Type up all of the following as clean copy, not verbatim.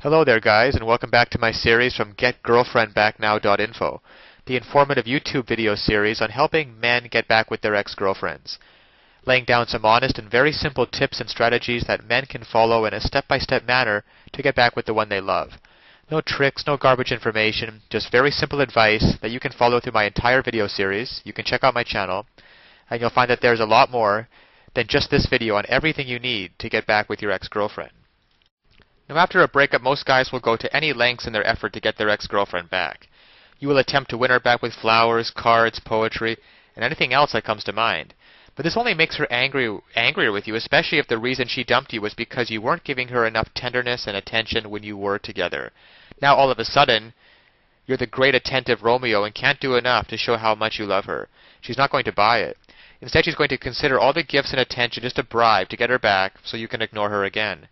Hello there guys, and welcome back to my series from GetGirlfriendBackNow.info, the informative YouTube video series on helping men get back with their ex-girlfriends, laying down some honest and very simple tips and strategies that men can follow in a step-by-step manner to get back with the one they love. No tricks, no garbage information, just very simple advice that you can follow through my entire video series. You can check out my channel, and you'll find that there's a lot more than just this video on everything you need to get back with your ex-girlfriend. Now, after a breakup, most guys will go to any lengths in their effort to get their ex-girlfriend back. You will attempt to win her back with flowers, cards, poetry, and anything else that comes to mind. But this only makes her angrier with you, especially if the reason she dumped you was because you weren't giving her enough tenderness and attention when you were together. Now, all of a sudden, you're the great attentive Romeo and can't do enough to show how much you love her. She's not going to buy it. Instead, she's going to consider all the gifts and attention just a bribe to get her back so you can ignore her again.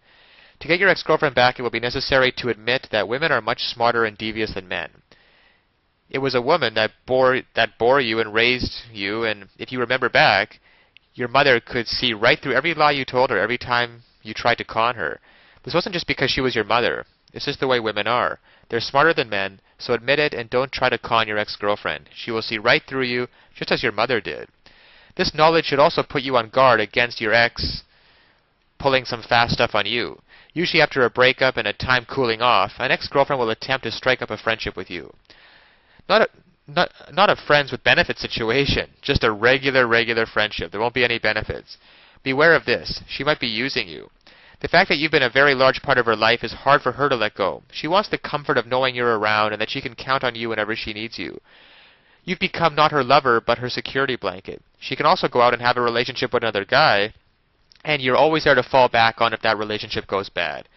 To get your ex-girlfriend back, it will be necessary to admit that women are much smarter and devious than men. It was a woman that bore you and raised you, and if you remember back, your mother could see right through every lie you told her every time you tried to con her. This wasn't just because she was your mother. It's just the way women are. They're smarter than men, so admit it and don't try to con your ex-girlfriend. She will see right through you, just as your mother did. This knowledge should also put you on guard against your ex pulling some fast stuff on you. Usually after a breakup and a time cooling off, an ex-girlfriend will attempt to strike up a friendship with you. Not a friends with benefits situation, just a regular friendship. There won't be any benefits. Beware of this. She might be using you. The fact that you've been a very large part of her life is hard for her to let go. She wants the comfort of knowing you're around and that she can count on you whenever she needs you. You've become not her lover, but her security blanket. She can also go out and have a relationship with another guy, and you're always there to fall back on if that relationship goes bad.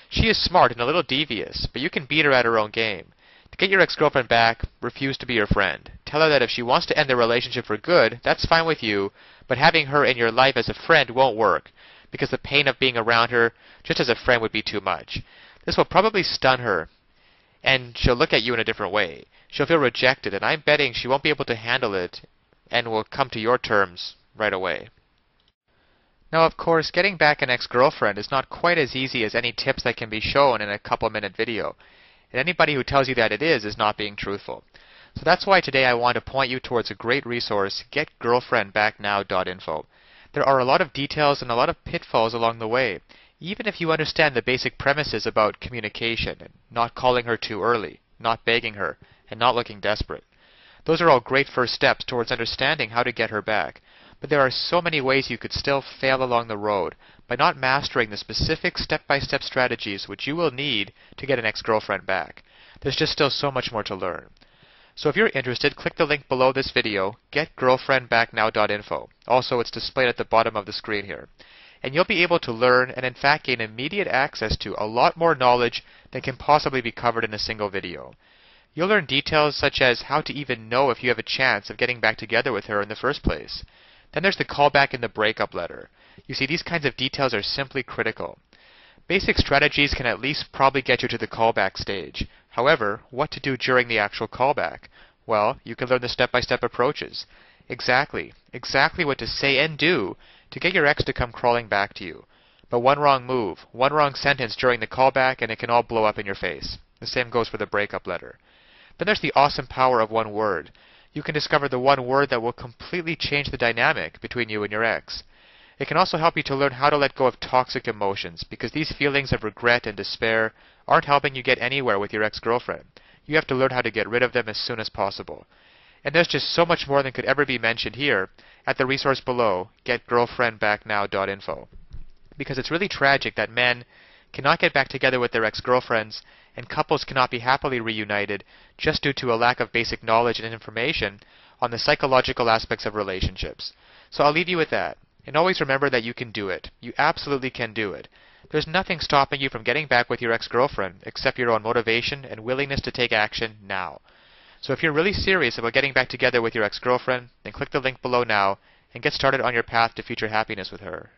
She is smart and a little devious, but you can beat her at her own game. To get your ex-girlfriend back, refuse to be her friend. Tell her that if she wants to end the relationship for good, that's fine with you, but having her in your life as a friend won't work, because the pain of being around her just as a friend would be too much. This will probably stun her, and she'll look at you in a different way. She'll feel rejected, and I'm betting she won't be able to handle it and will come to your terms right away. Now, of course, getting back an ex-girlfriend is not quite as easy as any tips that can be shown in a couple-minute video. And anybody who tells you that it is not being truthful. So that's why today I want to point you towards a great resource, GetGirlfriendBackNow.info. There are a lot of details and a lot of pitfalls along the way, even if you understand the basic premises about communication, and not calling her too early, not begging her, and not looking desperate. Those are all great first steps towards understanding how to get her back. But there are so many ways you could still fail along the road by not mastering the specific step-by-step strategies which you will need to get an ex-girlfriend back. There's just still so much more to learn. So if you're interested, click the link below this video, GetGirlfriendBackNow.info. Also, it's displayed at the bottom of the screen here. And you'll be able to learn and in fact gain immediate access to a lot more knowledge than can possibly be covered in a single video. You'll learn details such as how to even know if you have a chance of getting back together with her in the first place. Then there's the callback and the breakup letter. You see, these kinds of details are simply critical. Basic strategies can at least probably get you to the callback stage. However, what to do during the actual callback? Well, you can learn the step-by-step approaches. Exactly what to say and do to get your ex to come crawling back to you. But one wrong move, one wrong sentence during the callback, and it can all blow up in your face. The same goes for the breakup letter. Then there's the awesome power of one word. You can discover the one word that will completely change the dynamic between you and your ex. It can also help you to learn how to let go of toxic emotions, because these feelings of regret and despair aren't helping you get anywhere with your ex-girlfriend. You have to learn how to get rid of them as soon as possible. And there's just so much more than could ever be mentioned here at the resource below, GetGirlfriendBackNow.info. Because it's really tragic that men cannot get back together with their ex-girlfriends, and couples cannot be happily reunited just due to a lack of basic knowledge and information on the psychological aspects of relationships. So I'll leave you with that. And always remember that you can do it. You absolutely can do it. There's nothing stopping you from getting back with your ex-girlfriend except your own motivation and willingness to take action now. So if you're really serious about getting back together with your ex-girlfriend, then click the link below now and get started on your path to future happiness with her.